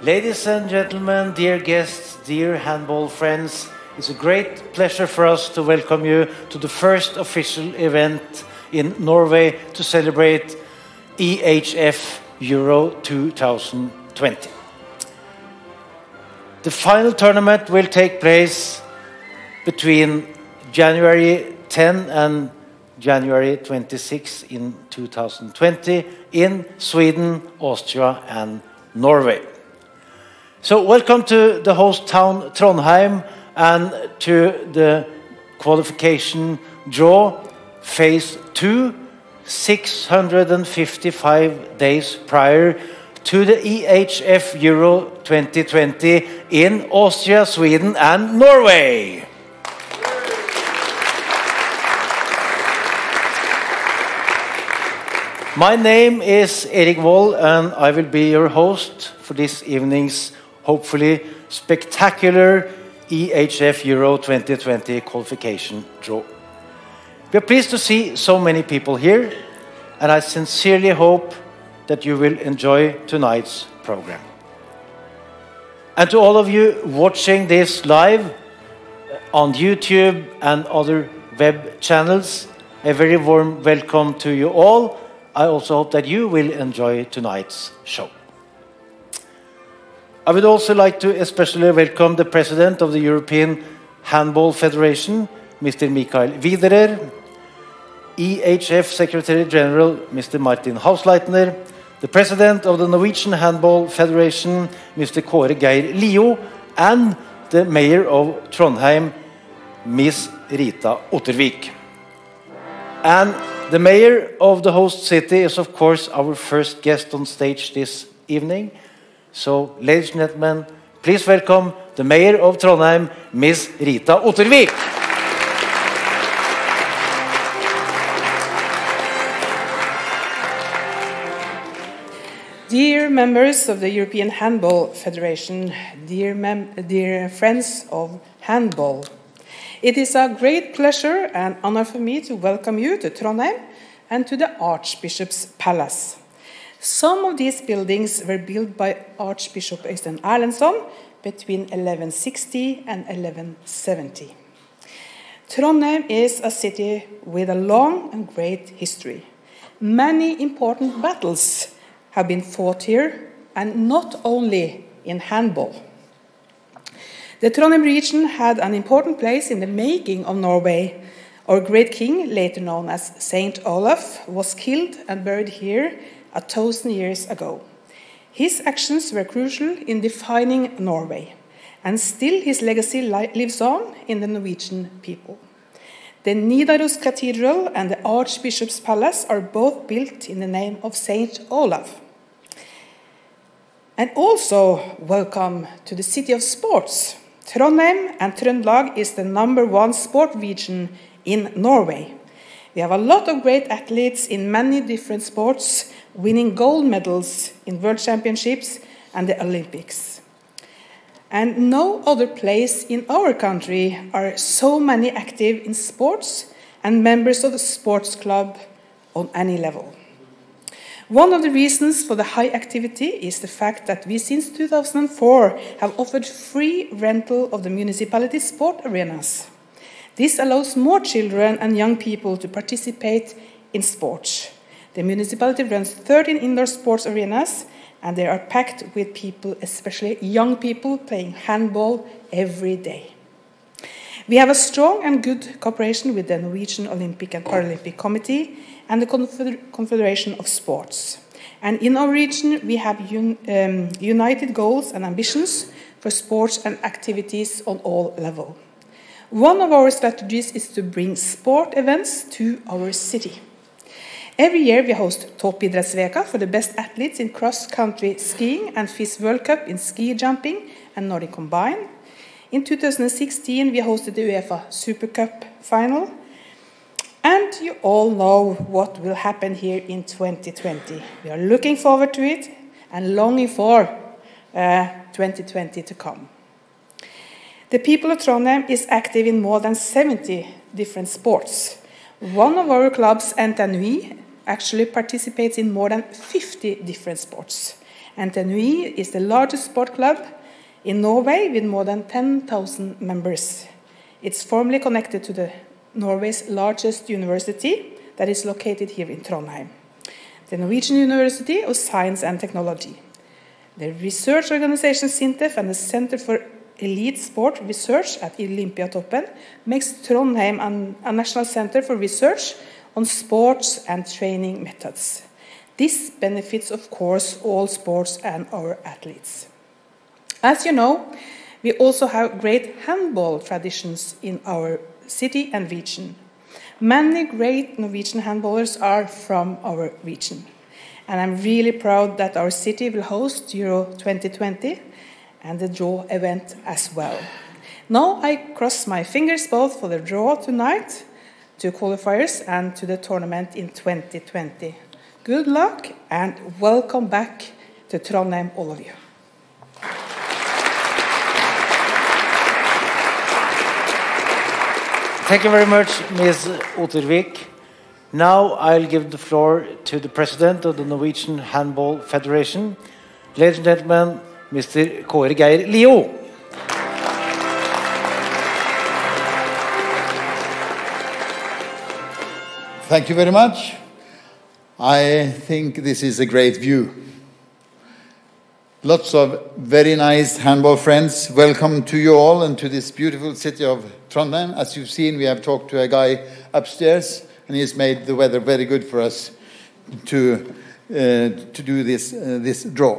Ladies and gentlemen, dear guests, dear handball friends, it's a great pleasure for us to welcome you to the first official event in Norway to celebrate EHF Euro 2020. The final tournament will take place between January 10 and January 26 in 2020 in Sweden, Austria and Norway. So welcome to the host town Trondheim and to the qualification draw phase 2, 655 days prior to the EHF Euro 2020 in Austria, Sweden and Norway. My name is Erik Wold and I will be your host for this evening's hopefully spectacular EHF Euro 2020 qualification draw. We are pleased to see so many people here, and I sincerely hope that you will enjoy tonight's program. And to all of you watching this live on YouTube and other web channels, a very warm welcome to you all. I also hope that you will enjoy tonight's show. I would also like to especially welcome the President of the European Handball Federation, Mr. Mikael Widerer, EHF Secretary General, Mr. Martin Hausleitner, the President of the Norwegian Handball Federation, Mr. Kåre Geir Lio, and the Mayor of Trondheim, Ms. Rita Ottervik. And the Mayor of the host city is, of course, our first guest on stage this evening. So, ladies and gentlemen, please welcome the Mayor of Trondheim, Ms. Rita Ottervik. Dear members of the European Handball Federation, dear friends of handball, it is a great pleasure and honor for me to welcome you to Trondheim and to the Archbishop's Palace. Some of these buildings were built by Archbishop Øystein Erlendsson between 1160 and 1170. Trondheim is a city with a long and great history. Many important battles have been fought here, and not only in handball. The Trondheim region had an important place in the making of Norway. Our great king, later known as Saint Olaf, was killed and buried here 1,000 years ago. His actions were crucial in defining Norway, and still his legacy lives on in the Norwegian people. The Nidaros Cathedral and the Archbishop's Palace are both built in the name of Saint Olaf. And also, welcome to the city of sports. Trondheim and Trøndelag is the #1 sport region in Norway. We have a lot of great athletes in many different sports, winning gold medals in World Championships and the Olympics. And no other place in our country are so many active in sports and members of the sports club on any level. One of the reasons for the high activity is the fact that we since 2004 have offered free rental of the municipality sport arenas. This allows more children and young people to participate in sports. The municipality runs 13 indoor sports arenas, and they are packed with people, especially young people, playing handball every day. We have a strong and good cooperation with the Norwegian Olympic and Paralympic Committee and the Confederation of Sports. And in our region, we have united goals and ambitions for sports and activities on all levels. One of our strategies is to bring sport events to our city. Every year we host Toppidrettsveka for the best athletes in cross-country skiing and FIS World Cup in ski jumping and Nordic combined. In 2016 we hosted the UEFA Super Cup final. And you all know what will happen here in 2020. We are looking forward to it and longing for 2020 to come. The people of Trondheim is active in more than 70 different sports. One of our clubs, NTNUI, actually participates in more than 50 different sports. NTNUI is the largest sport club in Norway with more than 10,000 members. It's formally connected to the Norway's largest university that is located here in Trondheim, the Norwegian University of Science and Technology. The research organization SINTEF and the Center for Elite Sport Research at Olympiatoppen makes Trondheim a national center for research on sports and training methods. This benefits, of course, all sports and our athletes. As you know, we also have great handball traditions in our city and region. Many great Norwegian handballers are from our region. And I'm really proud that our city will host Euro 2020 and the draw event as well. Now I cross my fingers both for the draw tonight, to qualifiers, and to the tournament in 2020. Good luck and welcome back to Trondheim, all of you. Thank you very much, Ms. Ottervik. Now I'll give the floor to the President of the Norwegian Handball Federation. Ladies and gentlemen, Mr. Kåre Geir Lio. Thank you very much. I think this is a great view. Lots of very nice handball friends. Welcome to you all and to this beautiful city of Trondheim. As you've seen, we have talked to a guy upstairs, and he has made the weather very good for us to do this draw.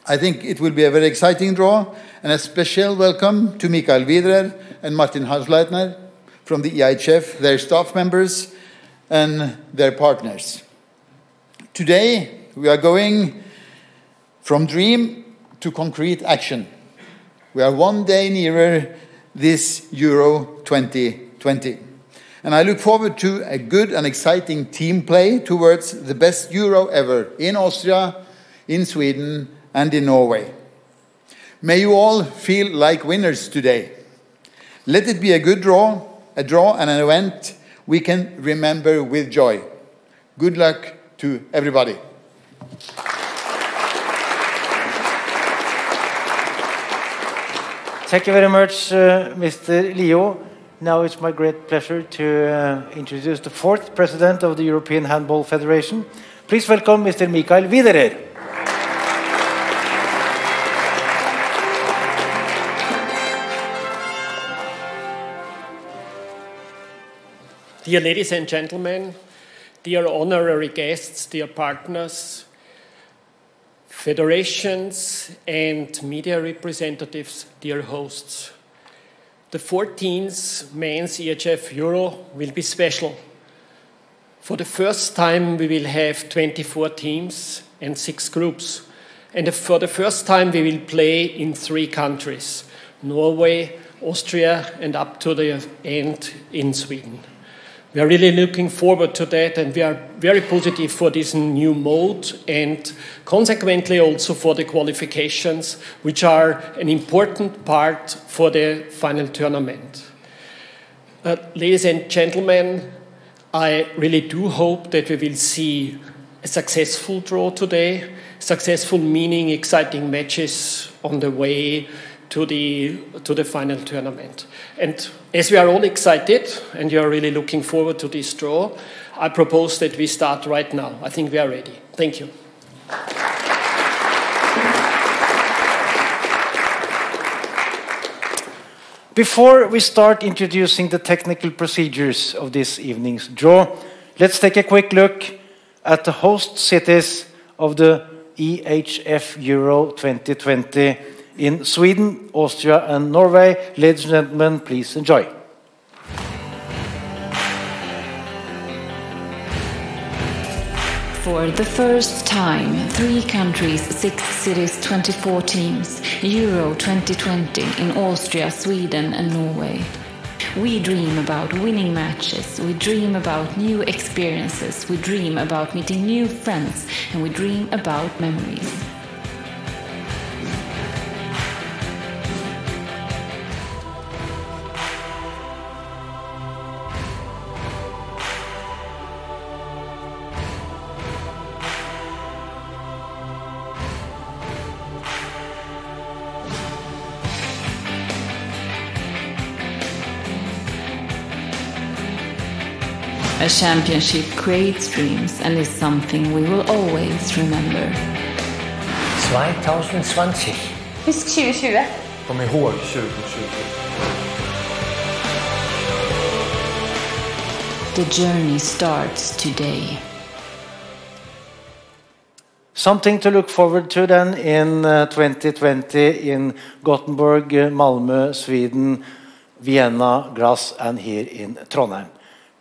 I think it will be a very exciting draw, and a special welcome to Mikael Widerer and Martin Hausleitner from the EHF, their staff members and their partners. Today, we are going from dream to concrete action. We are one day nearer this Euro 2020. And I look forward to a good and exciting team play towards the best Euro ever in Austria, in Sweden, and in Norway. May you all feel like winners today. Let it be a good draw and an event we can remember with joy. Good luck to everybody. Thank you very much, Mr. Lio. Now it's my great pleasure to introduce the fourth president of the European Handball Federation. Please welcome Mr. Mikael Widerer. Dear ladies and gentlemen, dear honorary guests, dear partners, federations and media representatives, dear hosts. The 14th Men's EHF Euro will be special. For the first time, we will have 24 teams and 6 groups. And for the first time, we will play in 3 countries, Norway, Austria, and up to the end in Sweden. We are really looking forward to that, and we are very positive for this new mode and consequently also for the qualifications, which are an important part for the final tournament. Ladies and gentlemen, I really do hope that we will see a successful draw today, successful meaning exciting matches on the way to the final tournament. And as we are all excited and you are really looking forward to this draw, I propose that we start right now. I think we are ready. Thank you. Before we start introducing the technical procedures of this evening's draw, let's take a quick look at the host cities of the EHF Euro 2020 in Sweden, Austria, and Norway. Ladies and gentlemen, please enjoy. For the first time, 3 countries, 6 cities, 24 teams, Euro 2020 in Austria, Sweden, and Norway. We dream about winning matches, we dream about new experiences, we dream about meeting new friends, and we dream about memories. A championship creates dreams and is something we will always remember. 2020. Husk 2020. Kom ihåg 2020. The journey starts today. Something to look forward to then in 2020 in Gothenburg, Malmö, Sweden, Vienna, Graz, and here in Trondheim.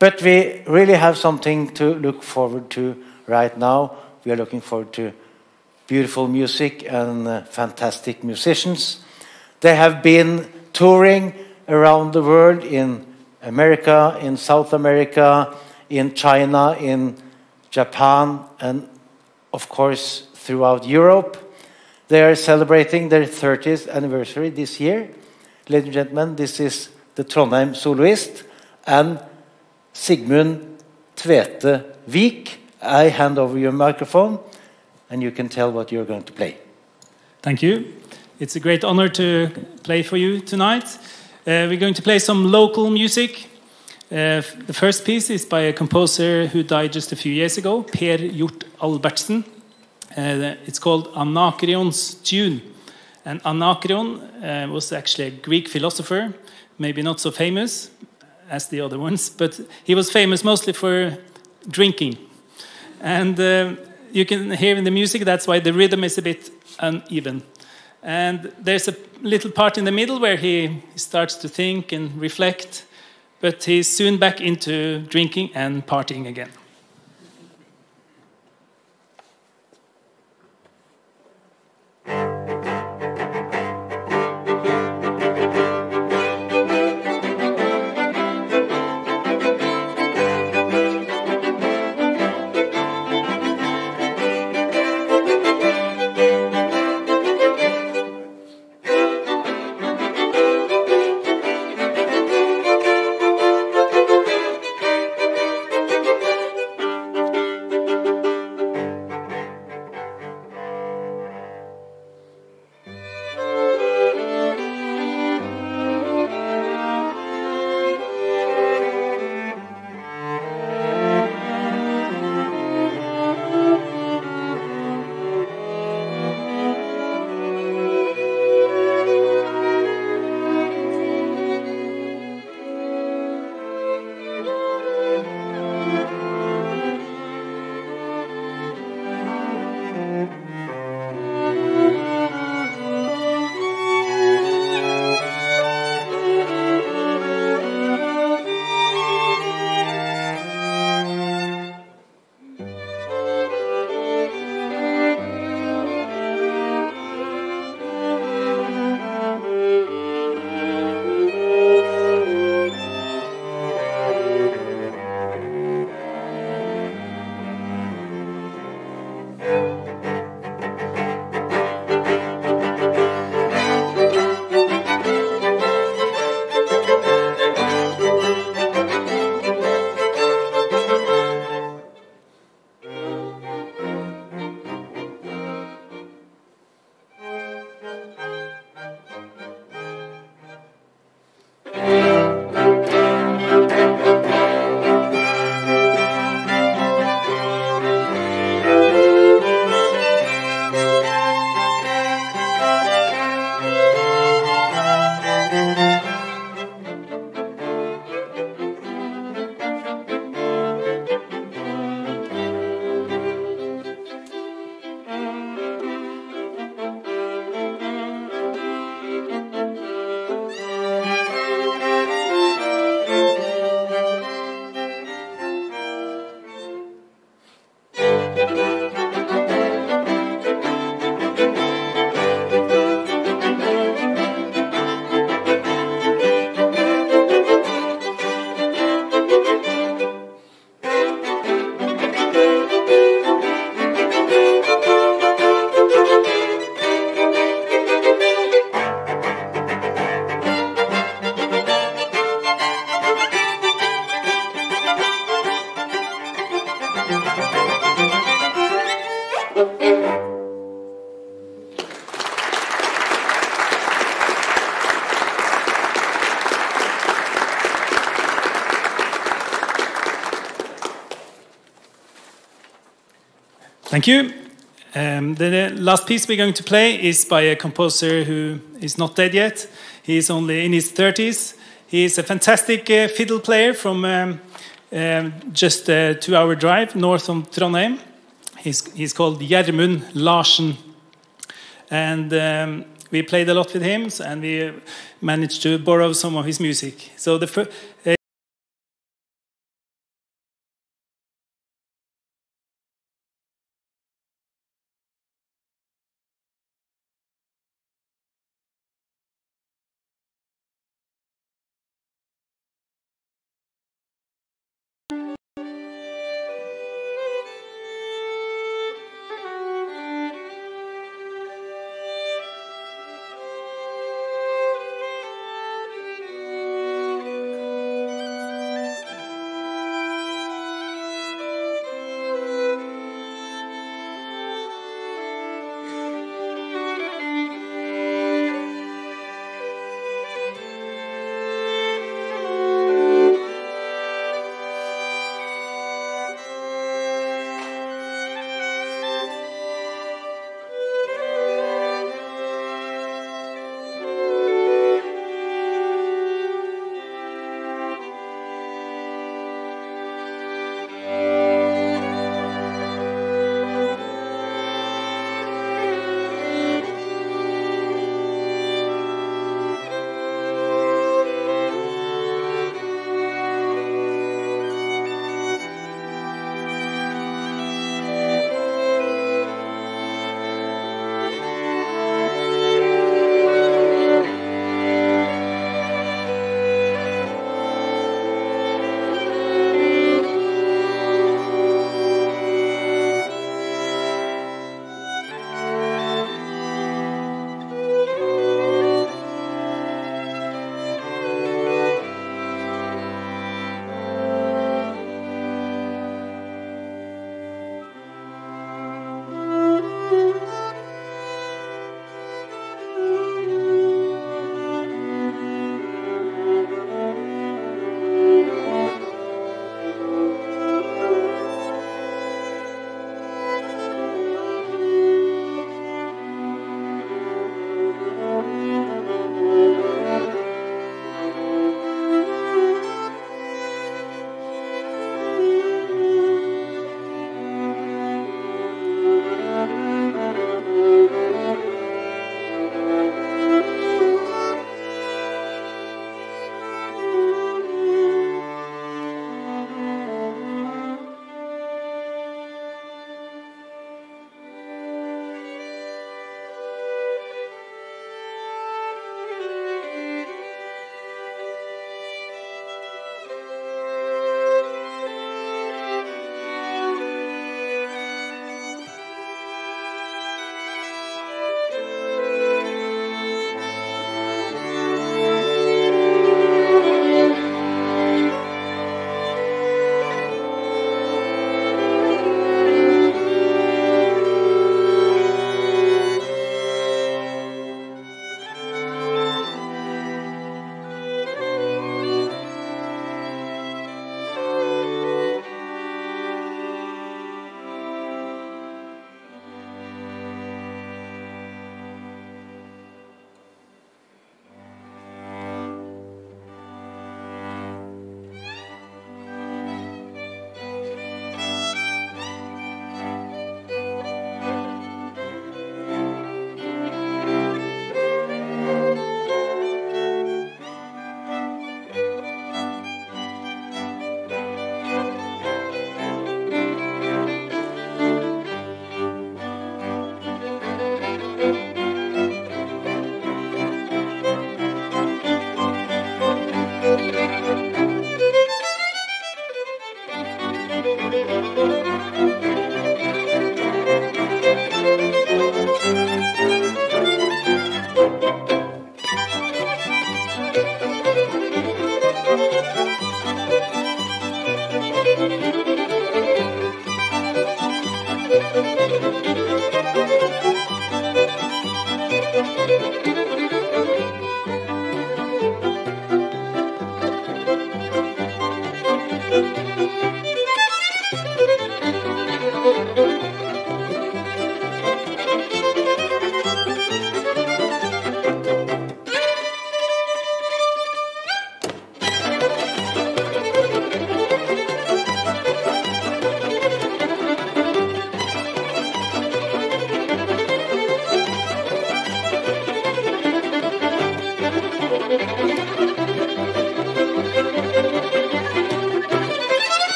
But we really have something to look forward to right now. We are looking forward to beautiful music and fantastic musicians. They have been touring around the world in America, in South America, in China, in Japan, and of course throughout Europe. They are celebrating their 30th anniversary this year. Ladies and gentlemen, this is the Trondheim soloist and Sigmund Tvete Vik. I hand over your microphone and you can tell what you're going to play. Thank you. It's a great honor to play for you tonight. We're going to play some local music. The first piece is by a composer who died just a few years ago, Per Hjort Albertsen. It's called Anakrion's Tune. And Anakrion was actually a Greek philosopher, maybe not so famous as the other ones, but he was famous mostly for drinking. And you can hear in the music, that's why the rhythm is a bit uneven. And there's a little part in the middle where he starts to think and reflect, but he's soon back into drinking and partying again. Thank you. The last piece we're going to play is by a composer who is not dead yet. He is only in his 30s. He is a fantastic fiddle player from just a 2-hour drive north of Trondheim. He's called Gjermund Larsen. And we played a lot with him, and we managed to borrow some of his music. So the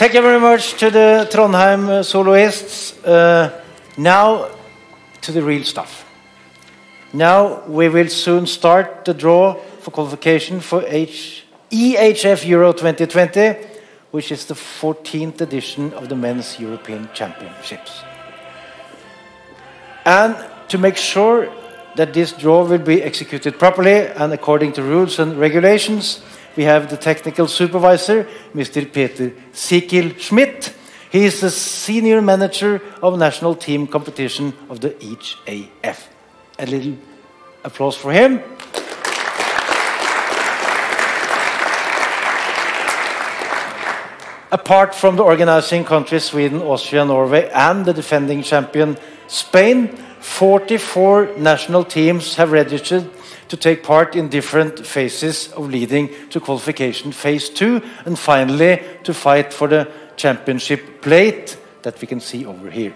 Thank you very much to the Trondheim soloists. Now to the real stuff. Now we will soon start the draw for qualification for EHF Euro 2020, which is the 14th edition of the Men's European Championships. And to make sure that this draw will be executed properly and according to rules and regulations, we have the technical supervisor, Mr. Peter Sikil Schmidt. He is the senior manager of national team competition of the EHF. A little applause for him. Apart from the organizing countries Sweden, Austria, Norway, and the defending champion Spain, 44 national teams have registered to take part in different phases of leading to qualification phase 2, and finally to fight for the championship plate that we can see over here.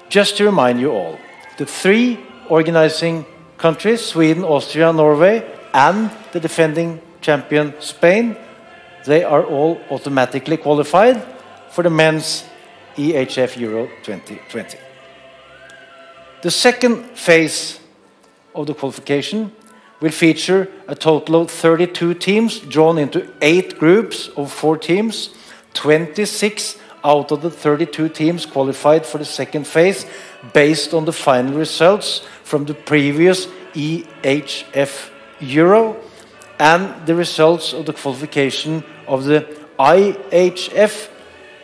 Just to remind you all, the 3 organizing countries, Sweden, Austria, Norway, and the defending champion Spain, they are all automatically qualified for the men's EHF Euro 2020. The second phase of the qualification will feature a total of 32 teams drawn into 8 groups of 4 teams. 26 out of the 32 teams qualified for the second phase based on the final results from the previous EHF Euro and the results of the qualification of the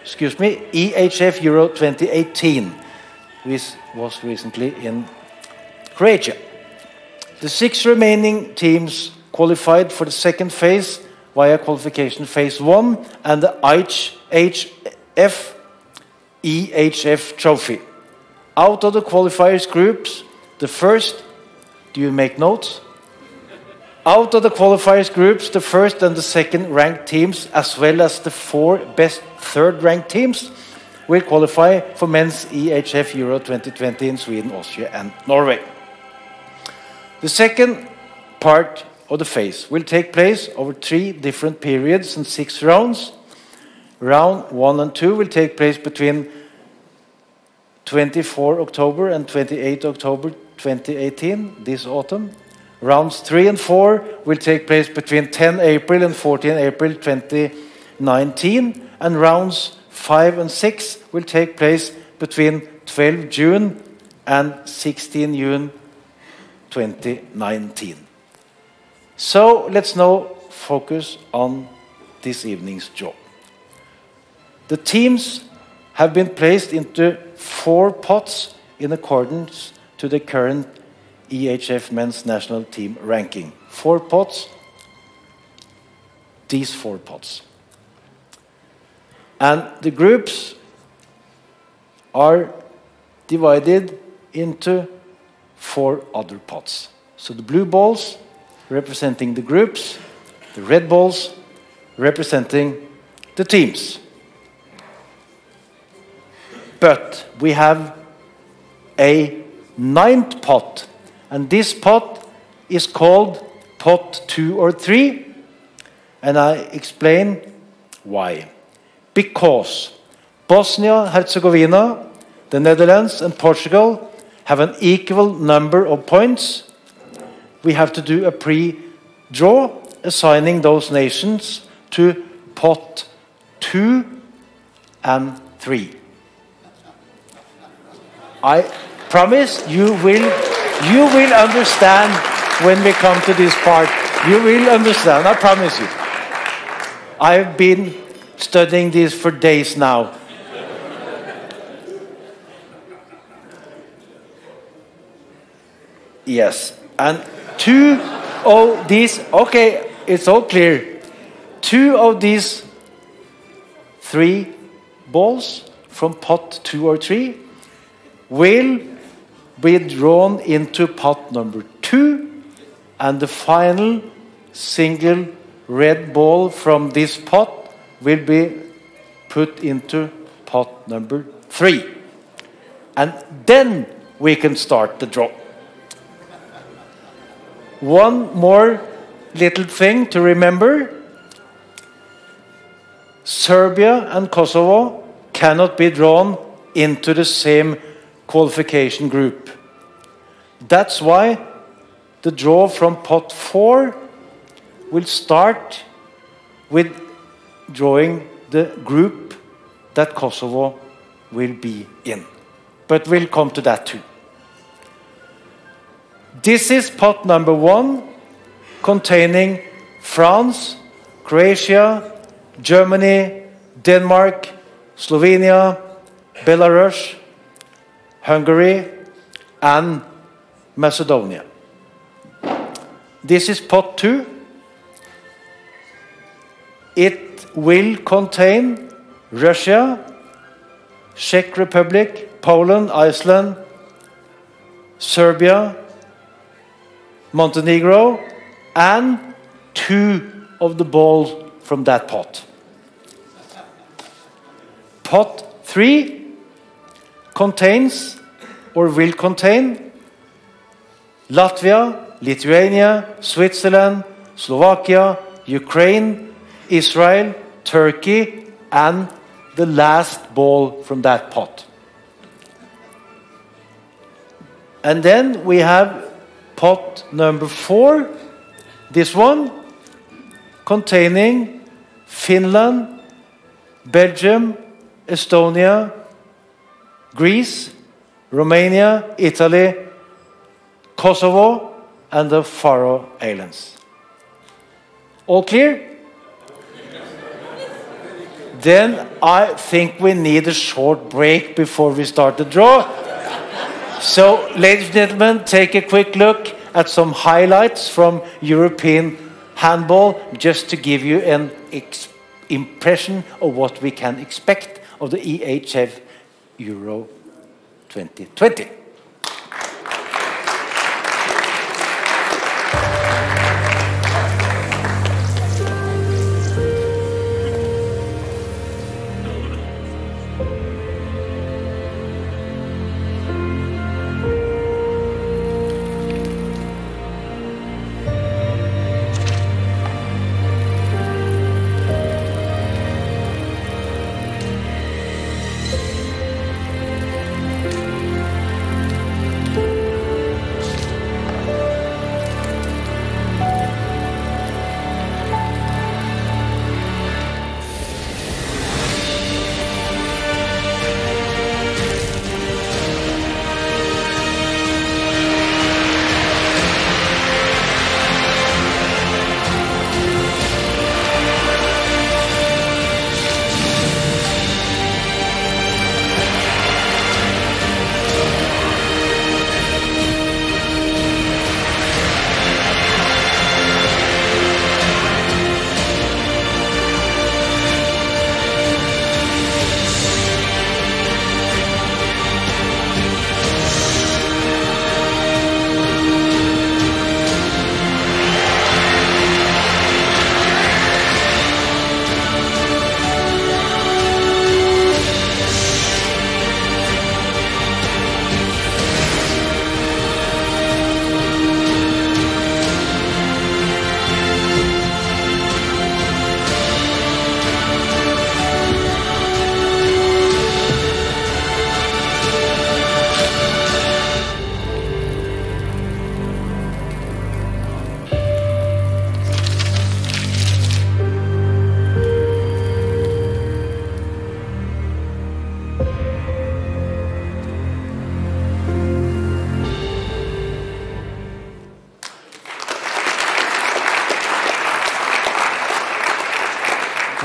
EHF Euro 2018, which was recently in Croatia. The 6 remaining teams qualified for the second phase via qualification phase 1 and the EHF trophy. Out of the qualifiers groups, the first, do you make notes? Out of the qualifiers groups, the first and the second ranked teams, as well as the 4 best third ranked teams, will qualify for men's EHF Euro 2020 in Sweden, Austria, and Norway. The second part of the phase will take place over 3 different periods and 6 rounds. Round 1 and 2 will take place between 24 October and 28 October 2018, this autumn. Rounds 3 and 4 will take place between 10 April and 14 April 2019, and rounds 5 and 6 will take place between 12 June and 16 June 2019. So let's now focus on this evening's draw. The teams have been placed into 4 pots in accordance to the current EHF men's national team ranking. 4 pots, these 4 pots. And the groups are divided into 4 other pots. So the blue balls representing the groups, the red balls representing the teams. But we have a 9th pot, and this pot is called pot 2 or 3, and I explain why. Because Bosnia-Herzegovina, the Netherlands, and Portugal have an equal number of points. We have to do a pre-draw, assigning those nations to pot 2 and 3. I promise you will understand when we come to this part. You will understand, I promise you. I've been studying this for days now. Yes, and 2 of these, okay, it's all clear. 2 of these 3 balls from pot 2 or 3 will be drawn into pot number 2, and the final single red ball from this pot will be put into pot number 3. And then we can start the draw. One more little thing to remember. Serbia and Kosovo cannot be drawn into the same qualification group. That's why the draw from pot 4 will start with drawing the group that Kosovo will be in. But we'll come to that too. This is pot number 1, containing France, Croatia, Germany, Denmark, Slovenia, Belarus, Hungary, and Macedonia. This is pot 2. It will contain Russia, Czech Republic, Poland, Iceland, Serbia, Montenegro, and 2 of the balls from that pot. Pot 3 contains, or will contain, Latvia, Lithuania, Switzerland, Slovakia, Ukraine, Israel, Turkey, and the last ball from that pot. And then we have pot number 4, this one, containing Finland, Belgium, Estonia, Greece, Romania, Italy, Kosovo, and the Faroe Islands. All clear? Then I think we need a short break before we start the draw. So, ladies and gentlemen, take a quick look at some highlights from European handball, just to give you an impression of what we can expect of the EHF Euro 2020.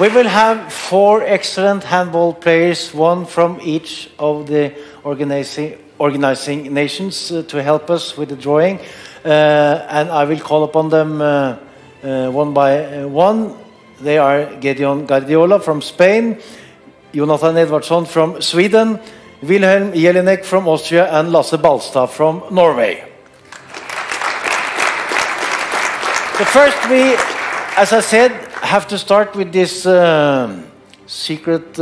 We will have 4 excellent handball players, one from each of the organizing nations, to help us with the drawing. And I will call upon them one by one. They are Gedeon Guardiola from Spain, Jonathan Edvardsson from Sweden, Wilhelm Jelinek from Austria, and Lasse Balstad from Norway. The first we, as I said, have to start with this secret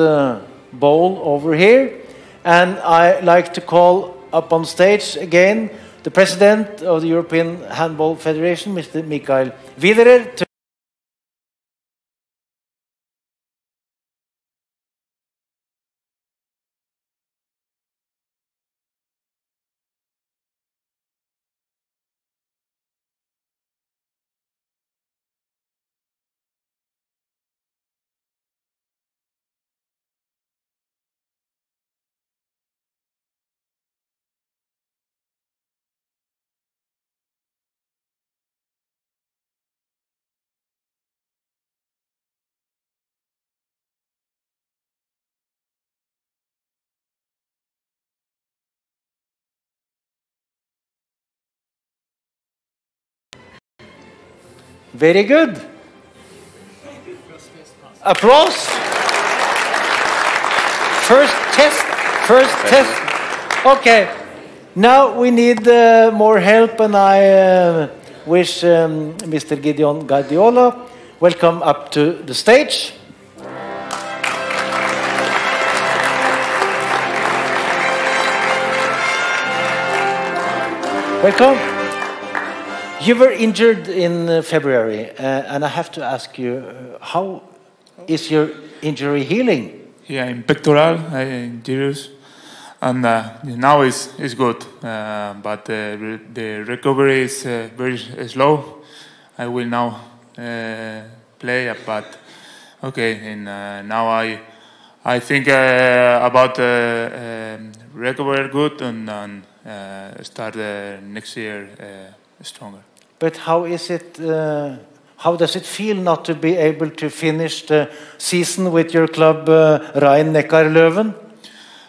bowl over here. And I like to call up on stage again the President of the European Handball Federation, Mr. Mikael Widerer. Very good. Applause. First test. First test. Okay. Now we need more help, and I wish Mr. Gideon Guardiola welcome up to the stage. Welcome. You were injured in February, and I have to ask you, how is your injury healing? Yeah, in pectoral, injuries, and now it's good, but the recovery is very slow. I will now play, but okay, and now I think about recover good and start next year stronger. But how is it? How does it feel not to be able to finish the season with your club, Rhein-Neckar Löwen?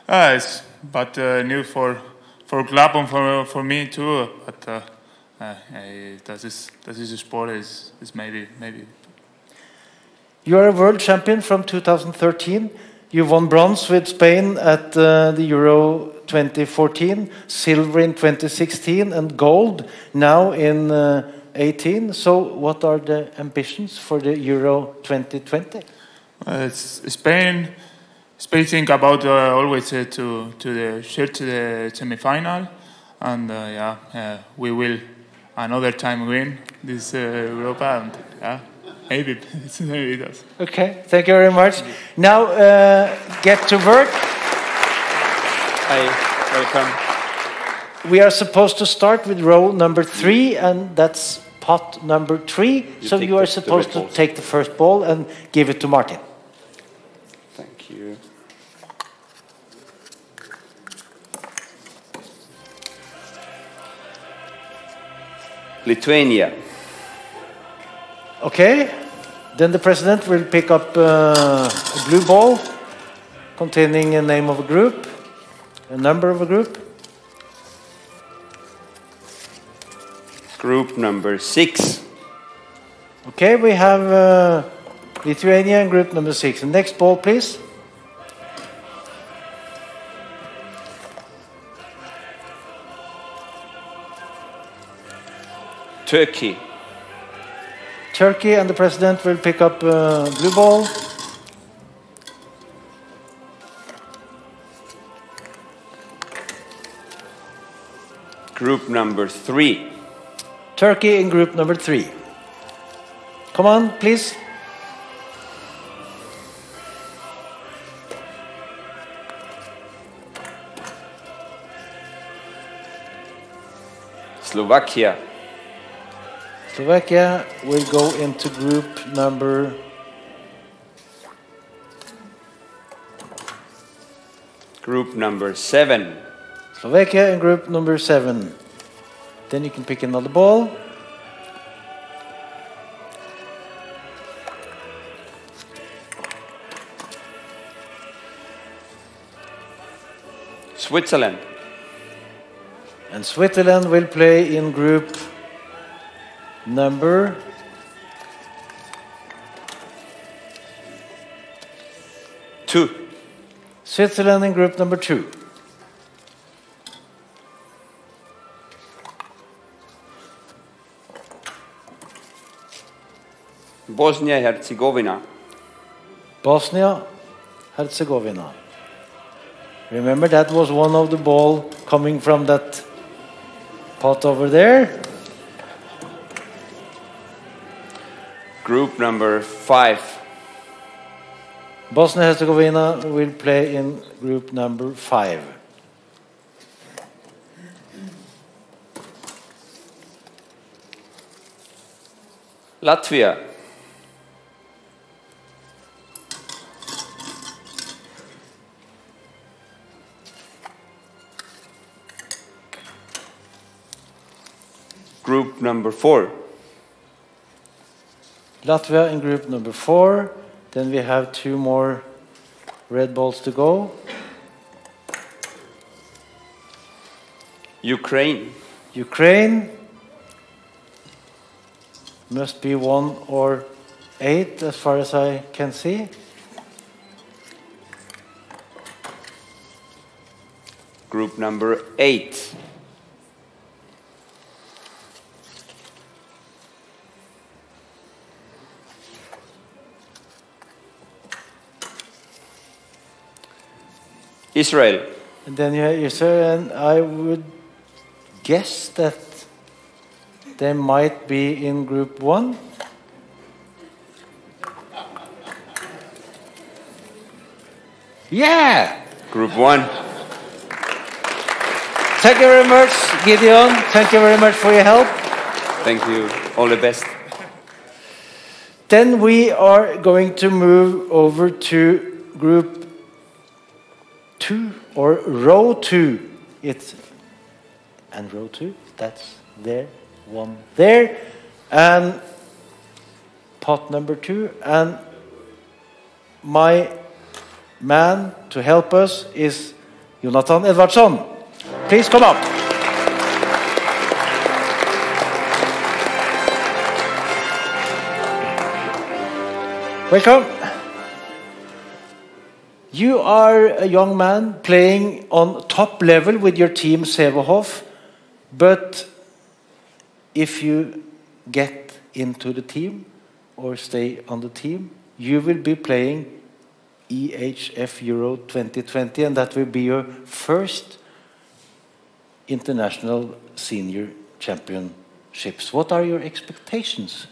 It's but new for club and for me too. But that is a sport is maybe. You are a world champion from 2013. You won bronze with Spain at the Euro 2014, silver in 2016, and gold now in 18. So, what are the ambitions for the Euro 2020? It's Spain. Spain think about always to the semi-final, and we will another time win this Europa, and maybe it does. Okay, thank you very much. Now get to work. Hi, welcome. We are supposed to start with row number 3, and that's pot number 3. So you are supposed to take the first ball and give it to Martin. Thank you. Lithuania. Okay, then the president will pick up a blue ball containing a name of a group, a number of a group. Group number 6. Okay, we have Lithuania in group number 6. The next ball, please. Turkey. Turkey, and the president will pick up a blue ball. Group number 3. Turkey in group number 3. Come on, please. Slovakia. Slovakia will go into group number 7. Slovakia in group number 7. Then you can pick another ball. Switzerland. And Switzerland will play in group number 2. Switzerland in group number 2. Bosnia-Herzegovina. Bosnia-Herzegovina. Remember, that was one of the ball coming from that pot over there. Group number 5. Bosnia-Herzegovina will play in group number 5. Latvia. Group number 4. Latvia in group number 4. Then we have 2 more red balls to go. Ukraine. Ukraine Must be 1 or 8 as far as I can see. Group number 8. Israel. And then you have Israel, and I would guess that they might be in group 1. Yeah! Group 1. Thank you very much, Gideon. Thank you very much for your help. Thank you. All the best. Then we are going to move over to group 2 or row 2. And row 2, that's there, 1 there, and pot number 2. And my man to help us is Jonathan Edvardsson. Please come up. Welcome. You are a young man playing on top level with your team Severhof, but if you get into the team or stay on the team, you will be playing EHF Euro 2020, and that will be your first international senior championships. What are your expectations?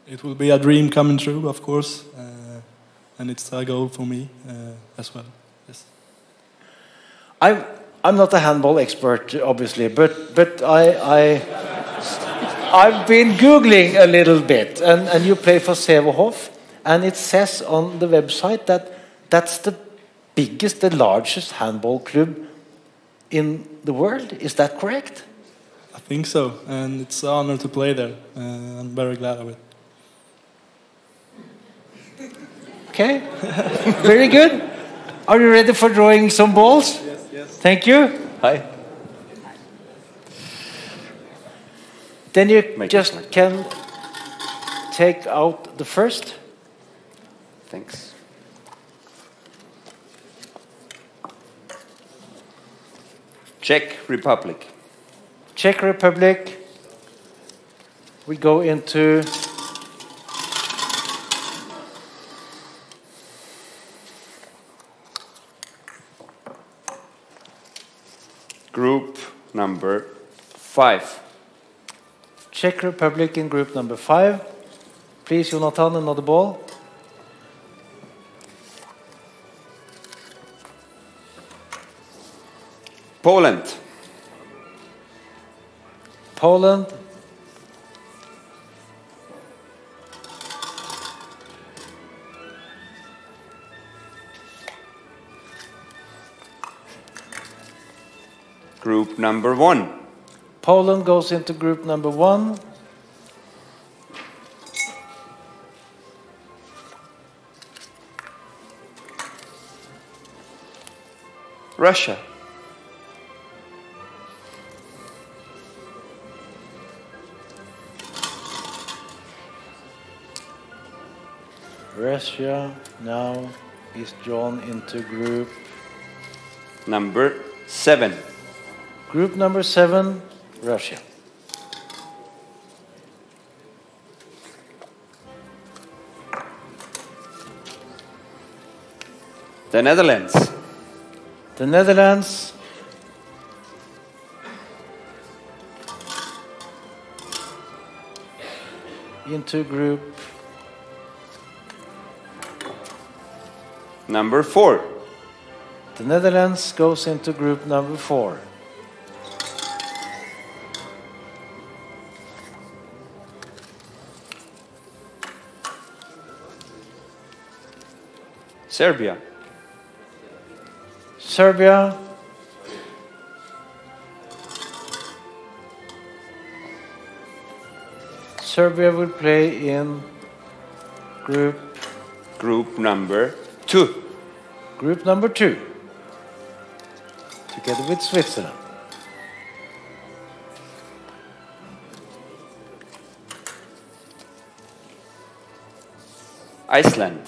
It will be a dream coming true, of course, and it's a goal for me as well. Yes. I'm not a handball expert, obviously, but I've been Googling a little bit, and you play for Severhof, and it says on the website that that's the biggest, the largest handball club in the world. Is that correct? I think so, and it's an honor to play there. I'm very glad of it. Okay, very good. Are you ready for drawing some balls? Yes, yes. Thank you. Hi. Then you just can take out the first. Thanks. Czech Republic. Czech Republic. We go into Group number 5. Czech Republic in group number 5. Please, Jonathan, another ball. Poland. Poland. Group number 1. Poland goes into group number 1. Russia. Russia now is drawn into group Number 7. Group number 7, Russia. The Netherlands. The Netherlands. Into group Number 4. The Netherlands goes into group number 4. Serbia. Serbia. Serbia will play in Group number 2. Group number 2. Together with Switzerland. Iceland.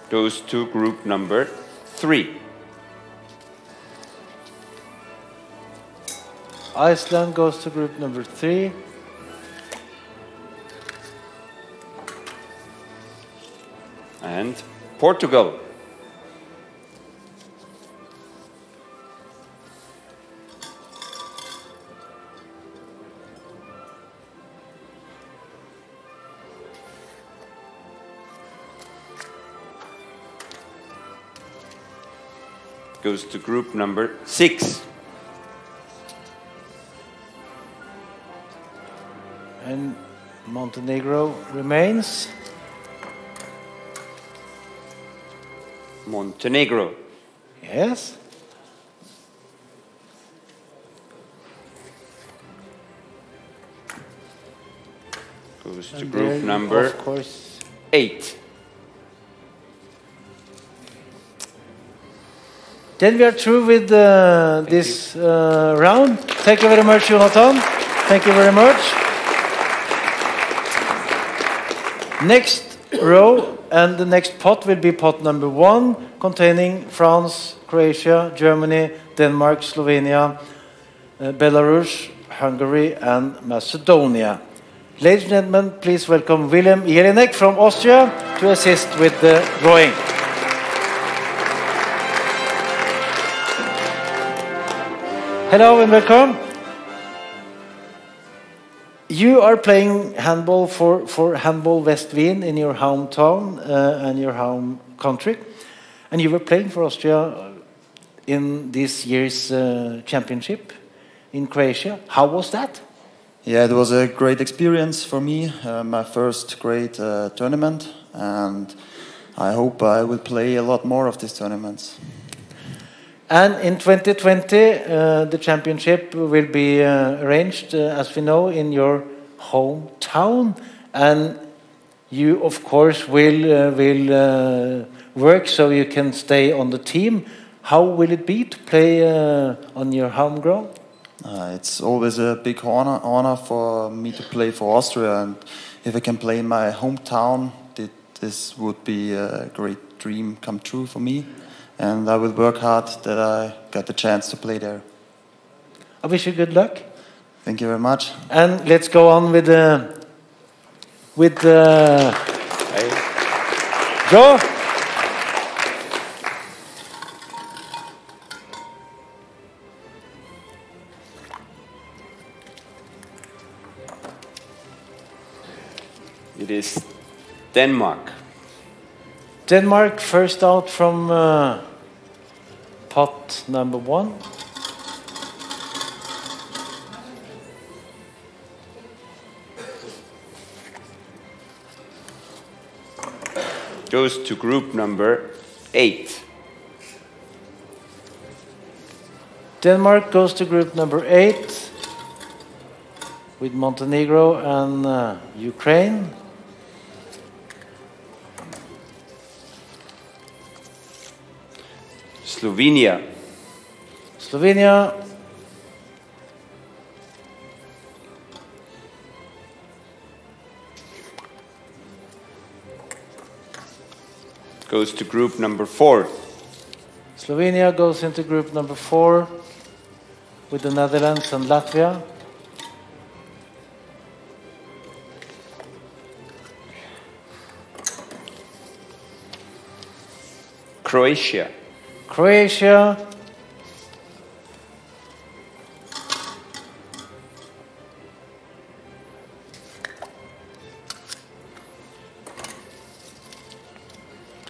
Goes to group number 3. Iceland goes to group number 3. And Portugal. Goes to group number 6. And Montenegro remains. Montenegro. Yes. Goes to And group there, number of course, 8. Then we are through with this round. Thank you very much, Jonathan. Thank you very much. Next row and the next pot will be pot number 1, containing France, Croatia, Germany, Denmark, Slovenia, Belarus, Hungary, and Macedonia. Ladies and gentlemen, please welcome Wilhelm Jelinek from Austria to assist with the drawing. Hello and welcome. You are playing handball for Handball West Wien in your hometown and your home country. And you were playing for Austria in this year's championship in Croatia. How was that? Yeah, it was a great experience for me, my first great tournament, and I hope I will play a lot more of these tournaments. And in 2020, the championship will be arranged, as we know, in your hometown. And you, of course, will work so you can stay on the team. How will it be to play on your home ground? It's always a big honor for me to play for Austria. And if I can play in my hometown, this would be a great dream come true for me. And I will work hard that I get the chance to play there. I wish you good luck. Thank you very much. And let's go on with Joe. It is Denmark. Denmark first out from pot number 1. Goes to group number 8. Denmark goes to group number 8 with Montenegro and Ukraine. Slovenia. Slovenia. Goes to group number 4. Slovenia goes into group number 4 with the Netherlands and Latvia. Croatia. Croatia.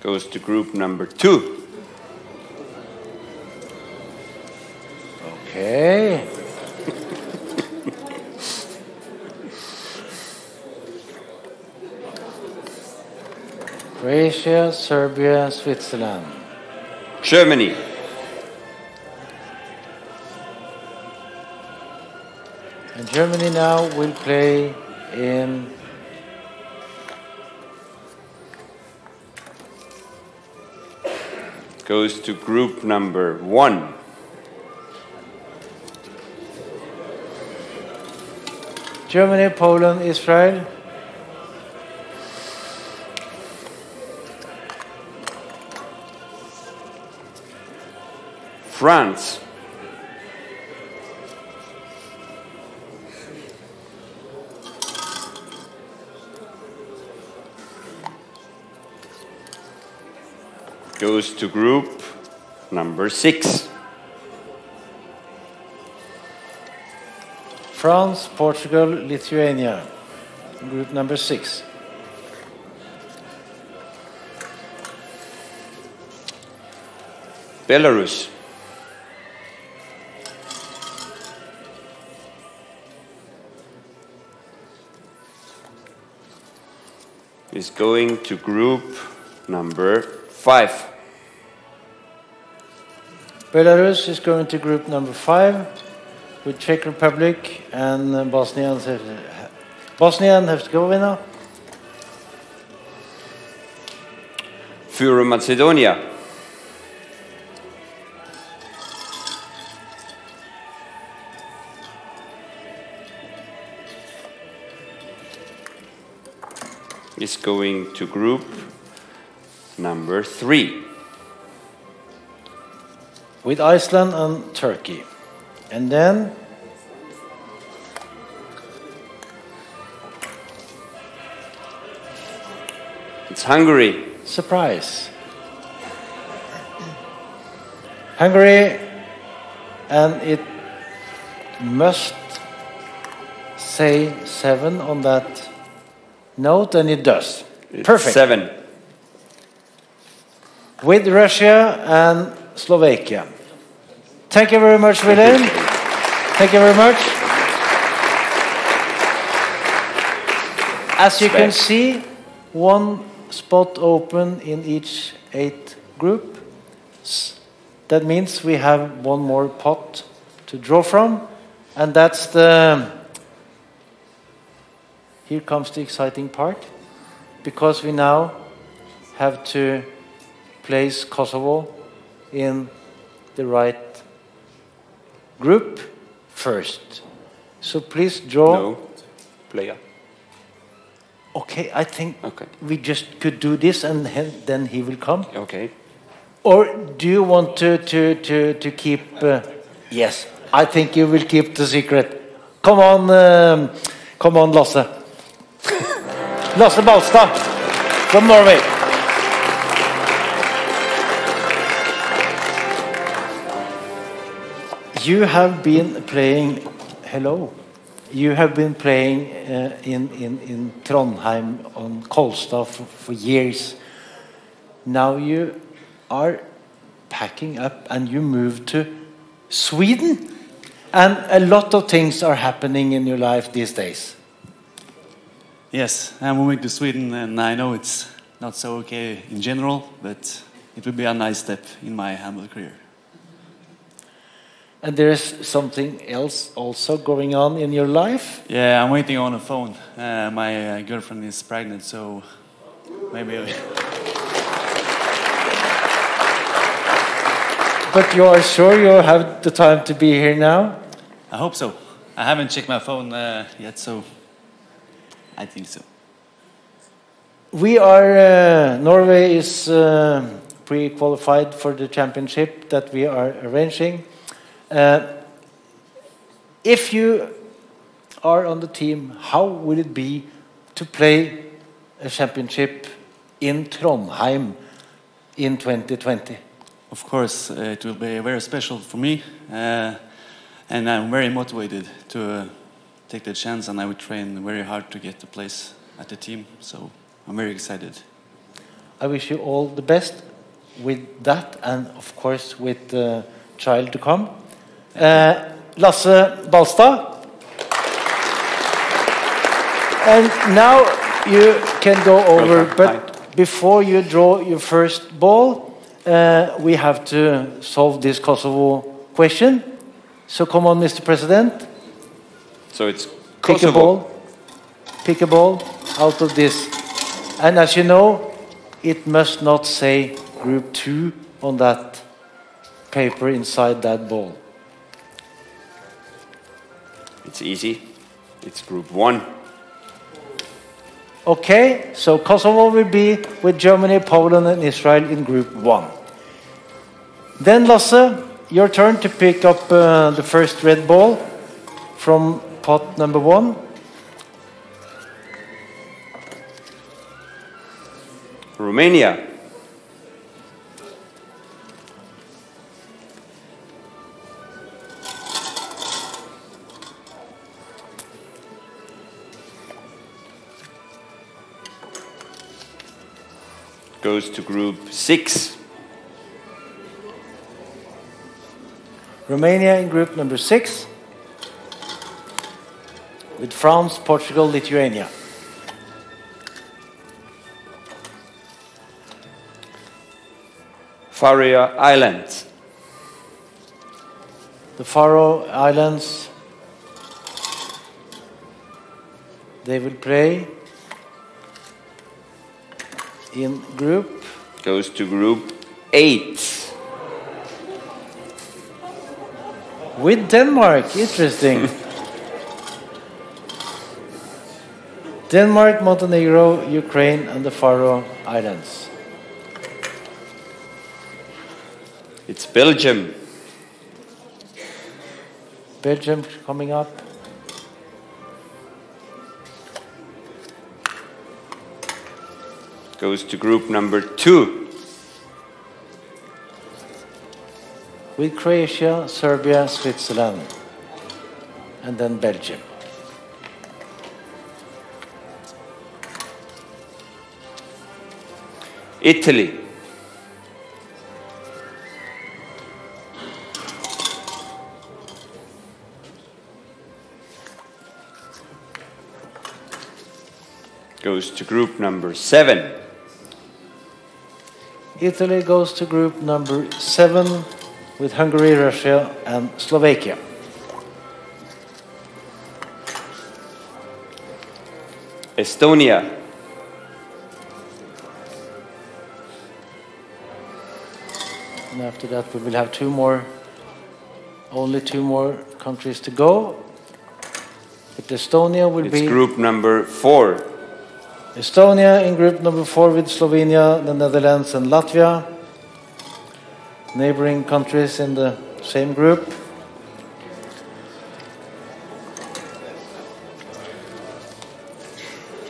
Goes to group number 2. Okay. Croatia, Serbia, Switzerland. Germany. And Germany now will play in goes to group number 1. Germany, Poland, Israel. France. Goes to group number 6. France, Portugal, Lithuania. Group number 6. Belarus. Is going to group number 5. Belarus is going to group number 5 with Czech Republic and Bosnia and Herzegovina. Fyro Macedonia. Is going to group number 3. With Iceland and Turkey. And then it's Hungary. Surprise. Hungary, and it must say 7 on that note, and it does. It's Perfect. 7. With Russia and Slovakia. Thank you very much, Wilhelm. Thank you very much. As you can see, 1 spot open in each 8 group. That means we have 1 more pot to draw from, and that's the... Here comes the exciting part, because we now have to place Kosovo in the right group first. So please draw. No, player. Okay, I think we just could do this, and then he will come. Okay. Or do you want to keep? Yes, I think you will keep the secret. Come on, Lasse. Lasse Balstad from Norway. You have been playing. Hello. You have been playing in Trondheim on Kolstad for years. Now you are packing up and you move to Sweden. And a lot of things are happening in your life these days. Yes, I'm moving to Sweden, and I know it's not so okay in general, but it will be a nice step in my handball career. And there is something else also going on in your life? Yeah, I'm waiting on a phone. My girlfriend is pregnant, so maybe... But you are sure you have the time to be here now? I hope so. I haven't checked my phone yet, so I think so. We are... Norway is pre-qualified for the championship that we are arranging. If you are on the team, how will it be to play a championship in Trondheim in 2020? Of course, it will be very special for me, and I'm very motivated to take the chance, and I will train very hard to get the place at the team, so I'm very excited. I wish you all the best with that, and of course with the child to come. Lasse Balstad. And now you can go over, but before you draw your first ball, we have to solve this Kosovo question. So come on, Mr. President. So it's Kosovo. Pick a ball out of this. And as you know, it must not say Group 2 on that paper inside that ball? It's easy. It's Group 1. Okay, so Kosovo will be with Germany, Poland, and Israel in Group 1. Then, Lasse, your turn to pick up the first red ball from pot number 1. Romania. Goes to Group 6. Romania in group number 6 with France, Portugal, Lithuania. Faroe Islands. The Faroe Islands, they will play in group. Goes to Group 8. With Denmark, interesting. Denmark, Montenegro, Ukraine, and the Faroe Islands. It's Belgium. Belgium coming up. Goes to Group number 2. With Croatia, Serbia, Switzerland, and then Belgium. Italy. Goes to Group number 7. Italy goes to group number 7 with Hungary, Russia, and Slovakia. Estonia. And after that we will have only two more countries to go. But Estonia will be... It's group number 4. Estonia in group number 4 with Slovenia, the Netherlands, and Latvia. Neighboring countries in the same group.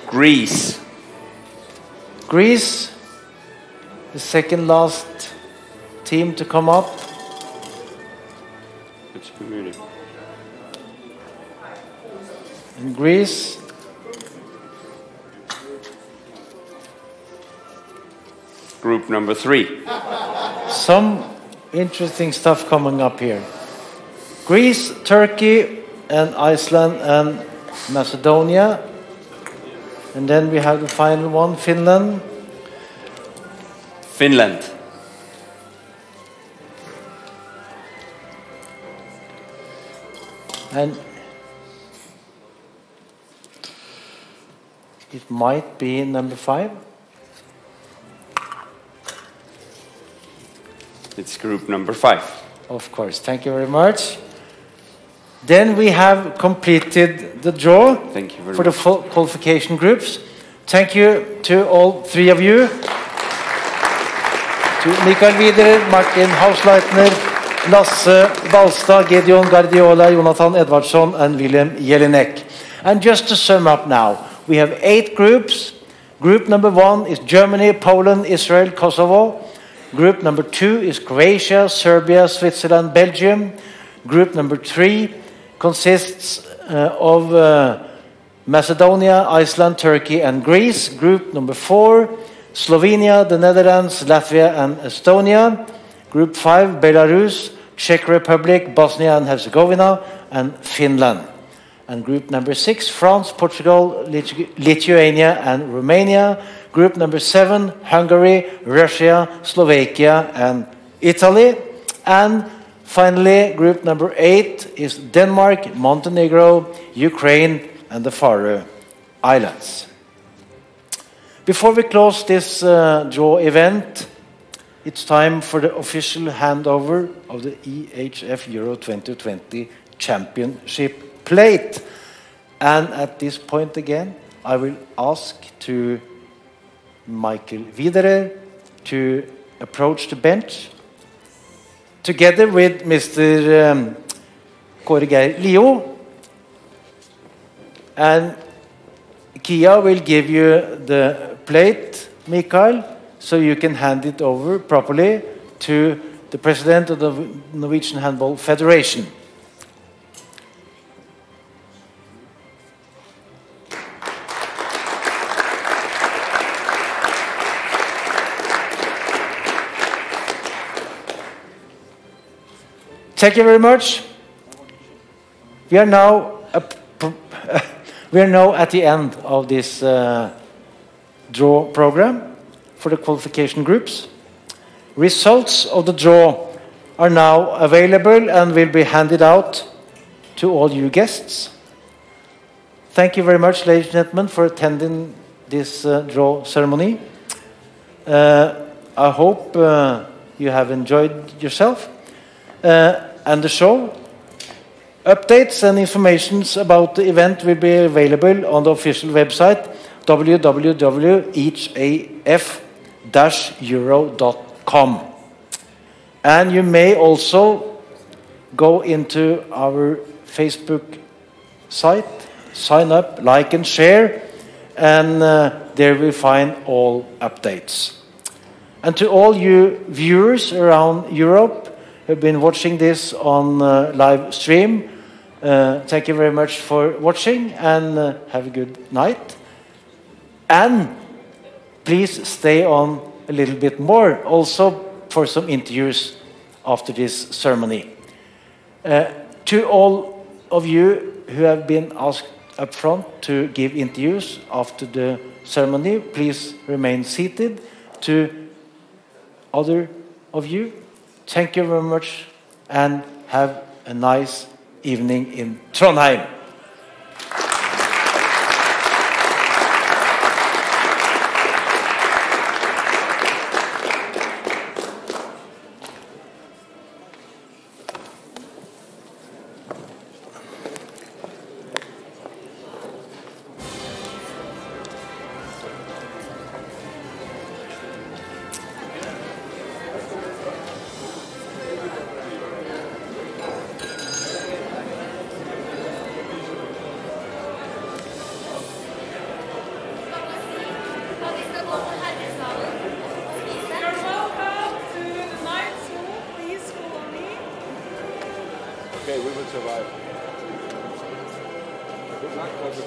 Greece. Greece, the second last team to come up. In Greece, group number 3. Some interesting stuff coming up here. Greece, Turkey, and Iceland, and Macedonia. And then we have the final one, Finland. Finland. And it might be number 5. It's group number 5. Of course, thank you very much. Then we have completed the draw for the full qualification groups. Thank you to all 3 of you. To Mikael Widerer, Martin Hausleitner, Lasse Balstad, Gideon Guardiola, Jonathan Edvardsson, and William Jelinek. And just to sum up now, we have 8 groups. Group number 1 is Germany, Poland, Israel, Kosovo. Group number 2 is Croatia, Serbia, Switzerland, Belgium. Group number 3 consists of Macedonia, Iceland, Turkey, and Greece. Group number 4, Slovenia, the Netherlands, Latvia, and Estonia. Group 5, Belarus, Czech Republic, Bosnia and Herzegovina, and Finland. And group number 6, France, Portugal, Lithuania, and Romania. Group number 7, Hungary, Russia, Slovakia, and Italy. And finally, group number 8 is Denmark, Montenegro, Ukraine, and the Faroe Islands. Before we close this draw event, it's time for the official handover of the EHF Euro 2020 Championship plate. And at this point again, I will ask to Michael Widerer to approach the bench together with Mr. Kåre Geir Lio. And Kia will give you the plate, Mikael, so you can hand it over properly to the president of the Norwegian Handball Federation. Thank you very much. We are now at the end of this draw program for the qualification groups. Results of the draw are now available and will be handed out to all you guests. Thank you very much, ladies and gentlemen, for attending this draw ceremony. I hope you have enjoyed yourself and the show. Updates and information about the event will be available on the official website www.ehf-euro.com. And you may also go into our Facebook site, sign up, like and share, and there we find all updates. And to all you viewers around Europe who have been watching this on live stream, thank you very much for watching, and have a good night. And please stay on a little bit more, also for some interviews after this ceremony. To all of you who have been asked up front to give interviews after the ceremony, please remain seated. To other of you, thank you very much, and have a nice evening in Trondheim. Okay, we will survive. Good luck for the...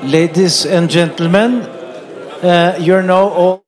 Ladies and gentlemen, you're now all